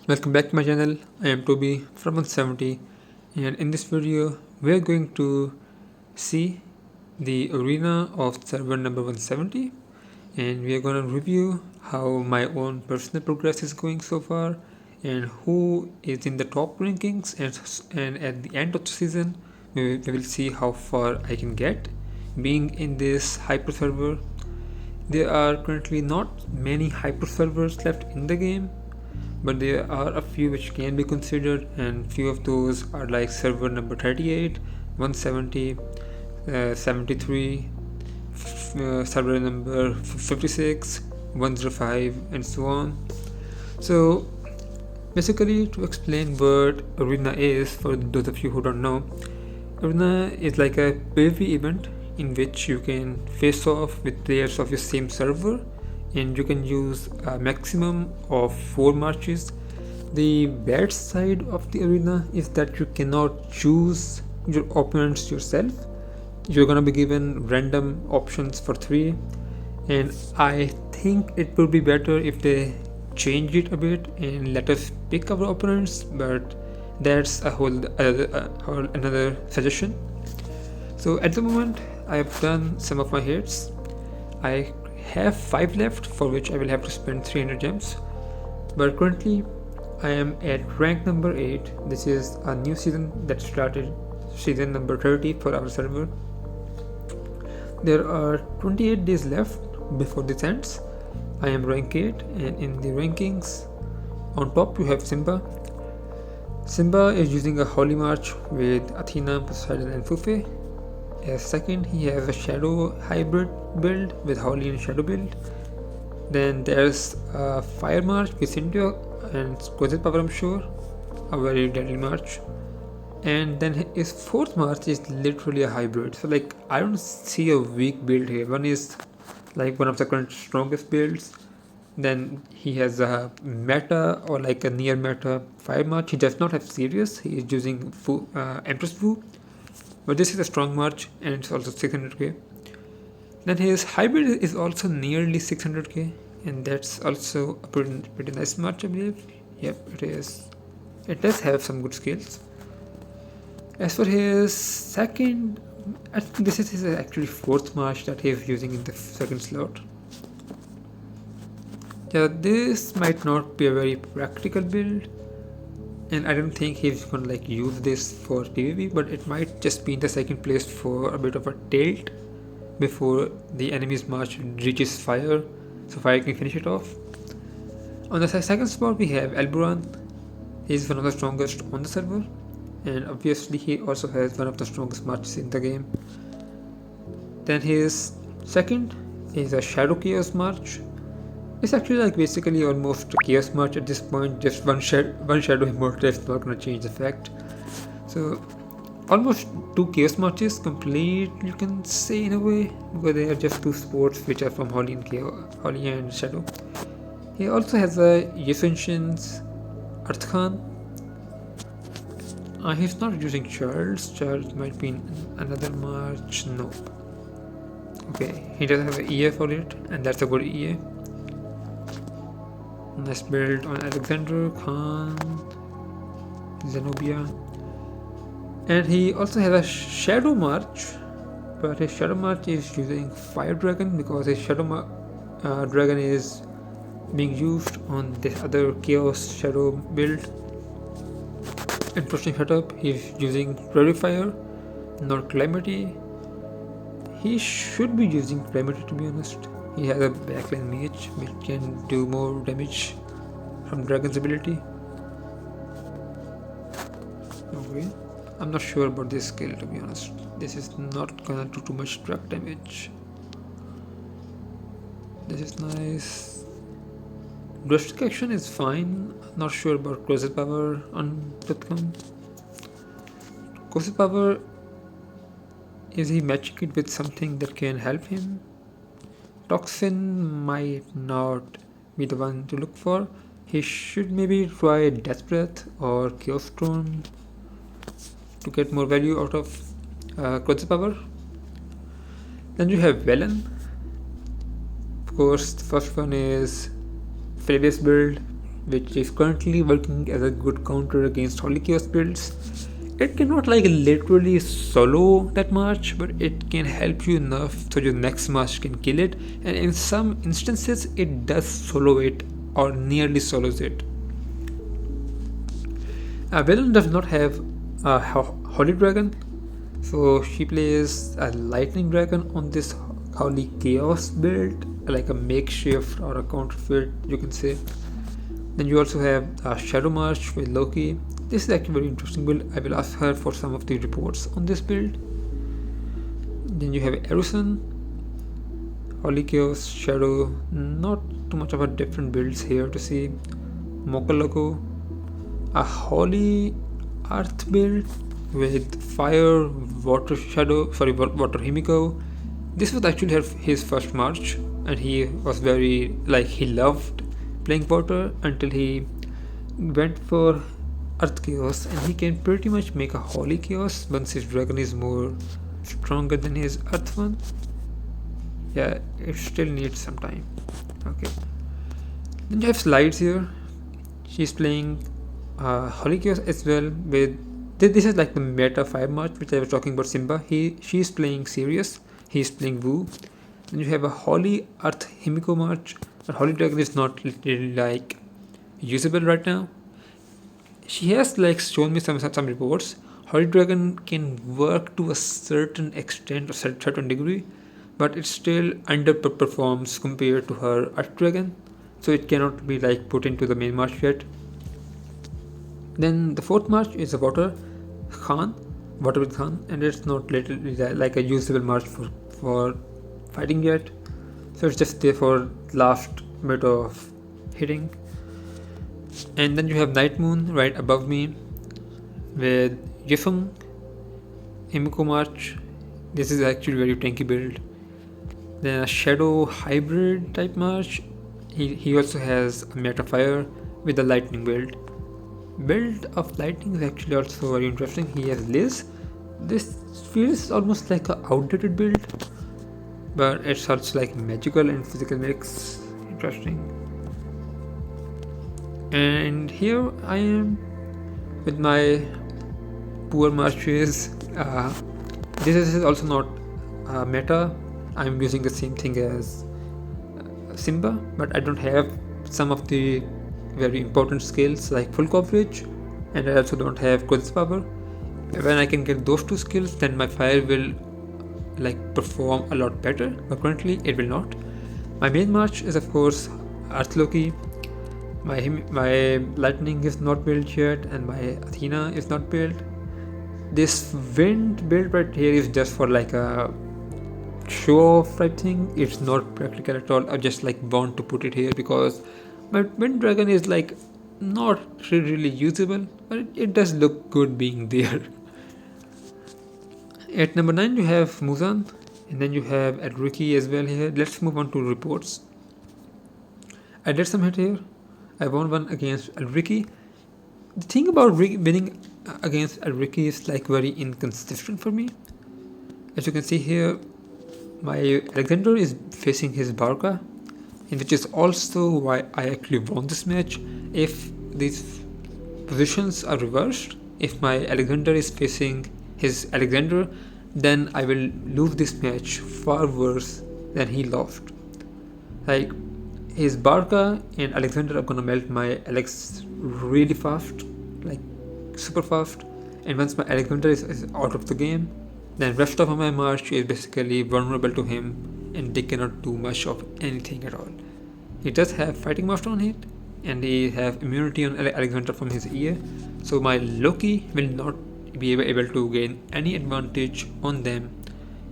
Welcome back to my channel. I am Toby from s170, and in this video we are going to see the arena of server number 170, and we are going to review how my own personal progress is going so far and who is in the top rankings, and at the end of the season we will see how far I can get being in this hyper server. There are currently not many hyper servers left in the game, but there are a few which can be considered, and few of those are like server number 38, 170, 73, server number 56, 105, and so on. So basically, to explain what arena is for those of you who don't know, arena is like a PvP event in which you can face off with players of your same server, and you can use a maximum of 4 marches. The bad side of the arena is that you cannot choose your opponents yourself. You're gonna be given random options for 3, and I think it would be better if they change it a bit and let us pick our opponents, but that's a whole another suggestion. So at the moment I have done some of my hits. I have 5 left for which I will have to spend 300 gems, but currently I am at rank number 8. This is a new season that started, season number 30 for our server. There are 28 days left before this ends. I am rank 8, and in the rankings on top you have Simba. Simba is using a Holy March with Athena, Poseidon and Fufe. As second, he has a Shadow hybrid build with Holy and Shadow build. Then there's a Fire March with Cynthia and Exquisite Power, I'm sure, a very deadly march. And then his fourth march is literally a hybrid. So like I don't see a weak build here. One is like one of the current strongest builds. Then he has a meta or like a near meta Fire March. He does not have Sirius. He is using Empress Fu. But this is a strong march and it's also 600k. Then his hybrid is also nearly 600k, and that's also a pretty nice march, I believe. Yep, it is. It does have some good skills. As for his second, I think this is his actually fourth march that he is using in the second slot. Yeah, this might not be a very practical build, and I don't think he's gonna like use this for PvP, but it might just be in the second place for a bit of a tilt before the enemy's march reaches fire, so fire can finish it off. On the second spot we have Elburan. He's one of the strongest on the server, and obviously he also has one of the strongest marches in the game. Then his second is a Shadow Chaos March. It's actually like basically almost a Chaos March at this point, just one Shadow Immortal is not gonna change the fact. So almost 2 Chaos Marches complete, you can say, in a way, because they are just 2 sports which are from Holy and Shadow. He also has a Yusenshin's Earth Khan. He's not using Charles. Charles might be in another march. Nope. Okay, he doesn't have an EA for it, and that's a good EA. Nice build on Alexander, Khan, Zenobia. And he also has a Shadow March, but his Shadow March is using Fire Dragon because his Shadow Dragon is being used on this other Chaos Shadow build. Interesting setup. He's using Purifier, not Calamity. He should be using Calamity, to be honest. He has a backline mage which can do more damage from Dragon's ability. Okay, I'm not sure about this skill, to be honest. This is not gonna do too much drag damage. This is nice. Drastic action is fine. Not sure about Closet Power on Bitcom. Closet Power, is he matching it with something that can help him? Toxin might not be the one to look for. He should maybe try Death Breath or Chaos Storm to get more value out of Closet Power. Then you have Velen. Of course, the first one is Flavius build, which is currently working as a good counter against Holy Chaos builds. It cannot like literally solo that much, but it can help you enough so your next march can kill it, and in some instances it does solo it or nearly solos it. Villain does not have a Holy Dragon, so she plays a Lightning Dragon on this Holy Chaos build, like a makeshift or a counterfeit, you can say. Then you also have Shadow March with Loki. This is actually very interesting build. I will ask her for some of the reports on this build. Then you have Erusen, Holy Chaos, Shadow. Not too much of a different builds here to see. Mokoloko, a Holy Earth build with Fire, Water Shadow, Water Himiko. This was actually his first march, and he was very he loved playing water until he went for Earth Chaos, and he can pretty much make a Holy Chaos once his dragon is more stronger than his Earth one. Yeah, it still needs some time. Okay. Then you have Slides here. She's playing Holy Chaos as well with this is like the meta 5 march which I was talking about Simba. She's playing Sirius, he's playing Wu. Then you have a Holy Earth Himiko march, but Holy Dragon is not really like usable right now. She has shown me some reports. Holy Dragon can work to a certain extent or certain degree, but it still underperforms compared to her Earth Dragon, so it cannot be put into the main march yet. Then the 4th march is a Water with Khan, and it's not literally like a usable march for fighting yet, so it's just there for last bit of hitting. And then you have Night Moon right above me with Yifeng, Himiko March. This is actually very tanky build. Then a Shadow Hybrid type march. He also has a Meta Fire with a Lightning build. Build of Lightning is actually also very interesting. He has Liz. This feels almost like an outdated build, but it's also magical and physical mix. Interesting. And here I am with my poor marches. This is also not meta. I'm using the same thing as Simba, but I don't have some of the very important skills like full coverage, and I also don't have Queen's Power. When I can get those two skills, then my fire will perform a lot better, but currently it will not. My main march is of course Earth Loki. My Lightning is not built yet, and my Athena is not built. This Wind build right here is just for a show off type thing. It's not practical at all. I just want to put it here because my Wind Dragon is not really usable, but it does look good being there. At number 9 you have Muzan, and then you have Edriki as well here. Let's move on to reports. I did some hit here. I won one against Edriki. The thing about winning against Edriki is very inconsistent for me. As you can see here, my Alexander is facing his Barca, and which is also why I actually won this match. If these positions are reversed, if my Alexander is facing his Alexander, then I will lose this match far worse than he lost. His Barca and Alexander are gonna melt my Alex really fast, super fast, and once my Alexander is out of the game, then rest of my march is basically vulnerable to him, and they cannot do much of anything at all. He does have Fighting Master on it, and he have immunity on Alexander from his ear, so my Loki will not be able to gain any advantage on them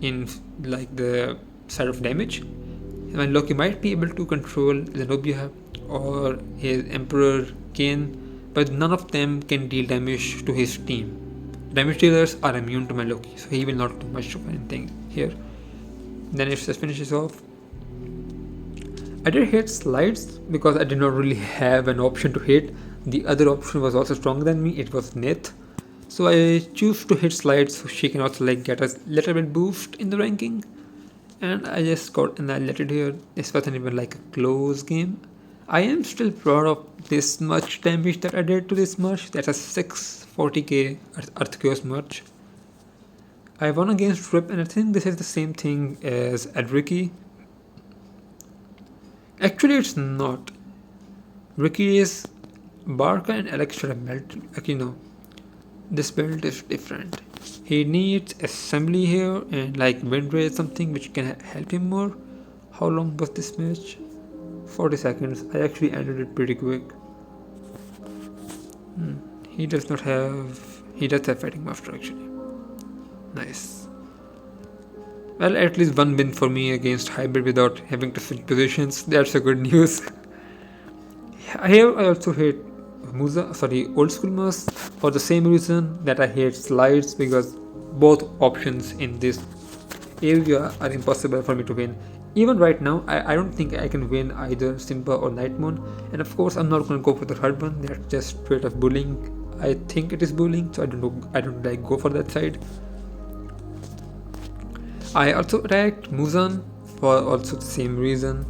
in the side of damage. My Loki might be able to control Zenobia or his Emperor Kane, but none of them can deal damage to his team. Damage dealers are immune to my Loki, so he will not do much of anything here. Then it just finishes off. I did hit Slides because I did not really have an option to hit. The other option was also stronger than me, it was Nith. So I choose to hit Slides so she can also get a little bit boost in the ranking. And I just got annihilated here. This wasn't even a close game. I am still proud of this much damage that I did to this merch. That's a 640k Earthquake merch. I won against Rip, and I think this is the same thing as Ricky. Actually, it's not. Ricky is Barca and Alex should have melted. Actually, no. This build is different. He needs assembly here and like wind ray something which can help him more. How long was this match? 40 seconds. I actually ended it pretty quick. He does not have. He does have fighting master actually. Nice. Well, at least one win for me against hybrid without having to switch positions. That's a good news. Here I also hate old school Mars for the same reason that I hate slides, because both options in this area are impossible for me to win. Even right now, I don't think I can win either Simba or Night Moon, and of course I'm not going to go for the third one. That's just straight up bullying. I think it is bullying, so I don't like go for that side. I also attacked Muzan for also the same reason.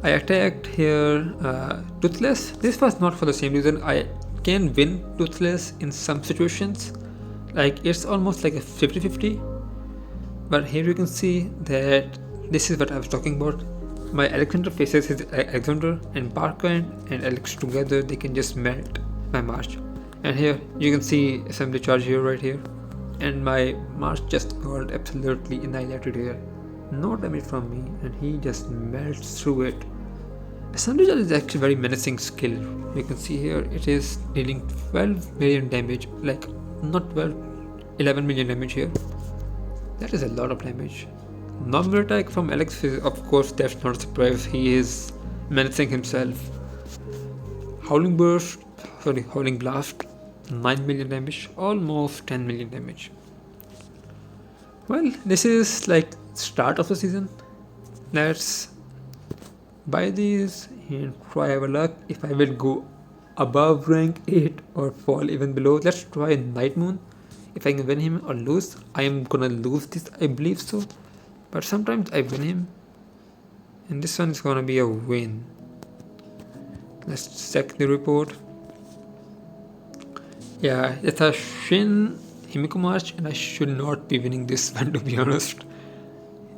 I attacked here Toothless. This was not for the same reason. I can win Toothless in some situations. Like it's almost like a 50-50. But here you can see that this is what I was talking about. My Alexander faces his Alexander, and Barker and Alex together, they can just melt my March. And here you can see assembly charge here, right here. And my March just got absolutely annihilated here. No damage from me, and he just melts through it. Assembly charge is actually very menacing skill. You can see here it is dealing 12 million damage, like not 12, 11 million damage here. That is a lot of damage. Normal attack from Alex is, of course, that's not a surprise. He is menacing himself. Howling Blast, 9 million damage, almost 10 million damage. Well, this is like start of the season. Let's buy these and try our luck. If I will go above rank 8 or fall even below, let's try Night Moon. If I can win him or lose, I am gonna lose this, I believe so. But sometimes I win him, and this one is gonna be a win. Let's check the report. Yeah, it's a Shin Himiko March, and I should not be winning this one, to be honest.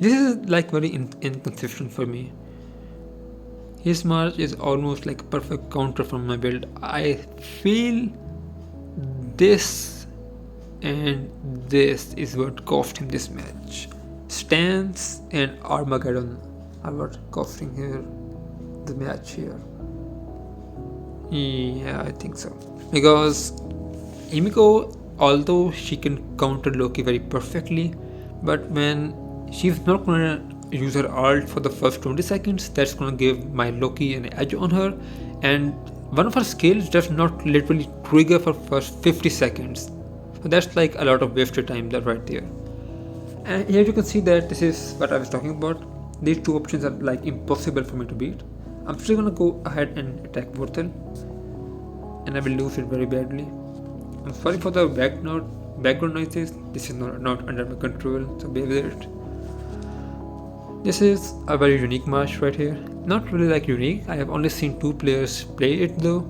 This is like very inconsistent for me. His March is almost like a perfect counter from my build. I feel this and this is what cost him this match. Stance and Armageddon are what costing here the match here. Yeah, I think so. Because Himiko, although she can counter Loki very perfectly, but when she's not gonna use her ult for the first 20 seconds, that's gonna give my Loki an edge on her, and one of her skills does not literally trigger for first 50 seconds. So that's like a lot of wasted time there right there. And here you can see that this is what I was talking about. These two options are like impossible for me to beat. I'm still gonna go ahead and attack Vorthel, and I will lose it very badly. I'm sorry for the background noises. This is not under my control, so bear with it. This is a very unique match right here. Not really like unique. I have only seen 2 players play it though.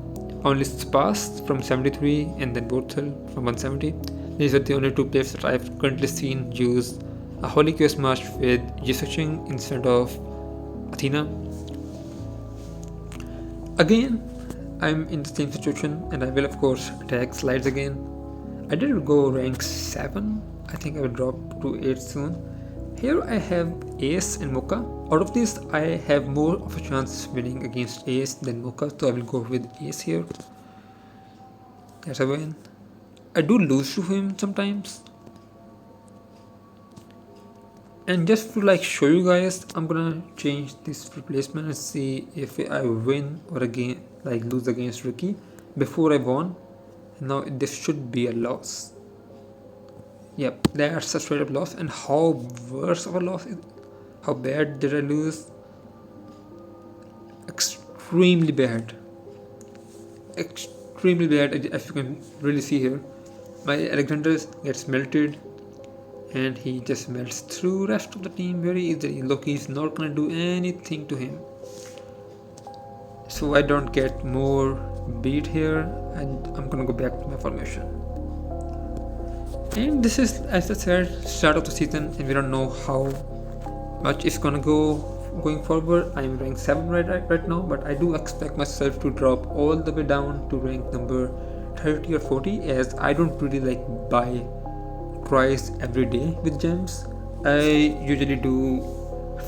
Only Spas from 73 and then Vorthel from 170. These are the only 2 players that I've currently seen use a Holy Quest match with Jisoo instead of Athena. Again, I'm in the same situation, and I will of course attack slides again. I did go rank 7. I think I will drop to 8 soon. Here I have Ace and Mocha. Out of these, I have more of a chance winning against Ace than Mocha, so I will go with Ace here. That's a win. I do lose to him sometimes. And just to like show you guys, I'm gonna change this replacement and see if I win or again like lose against Ricky. Before I won, now this should be a loss. Yep, that's a straight up loss. And how worse of a loss is, how bad did I lose? Extremely bad. Extremely bad, as you can really see here. My Alexander gets melted, and he just melts through rest of the team very easily. Loki is not gonna do anything to him. so I don't get more beat here, and I'm gonna go back to my formation. And this is, as I said, start of the season, and we don't know how much it's gonna go going forward. I'm rank 7 right now, but I do expect myself to drop all the way down to rank number 30 or 40, as I don't really like buy twice every day with gems. I usually do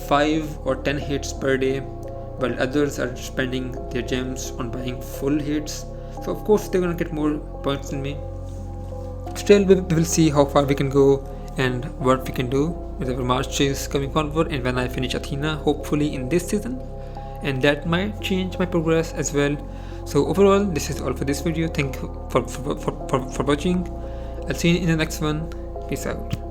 5 or 10 hits per day, while others are spending their gems on buying full hits. So of course they're gonna get more points than me. Still, we will see how far we can go and what we can do with our marches coming forward, and when I finish Athena, hopefully in this season, and that might change my progress as well. So overall, this is all for this video. Thank you for watching. I'll see you in the next one. Peace out.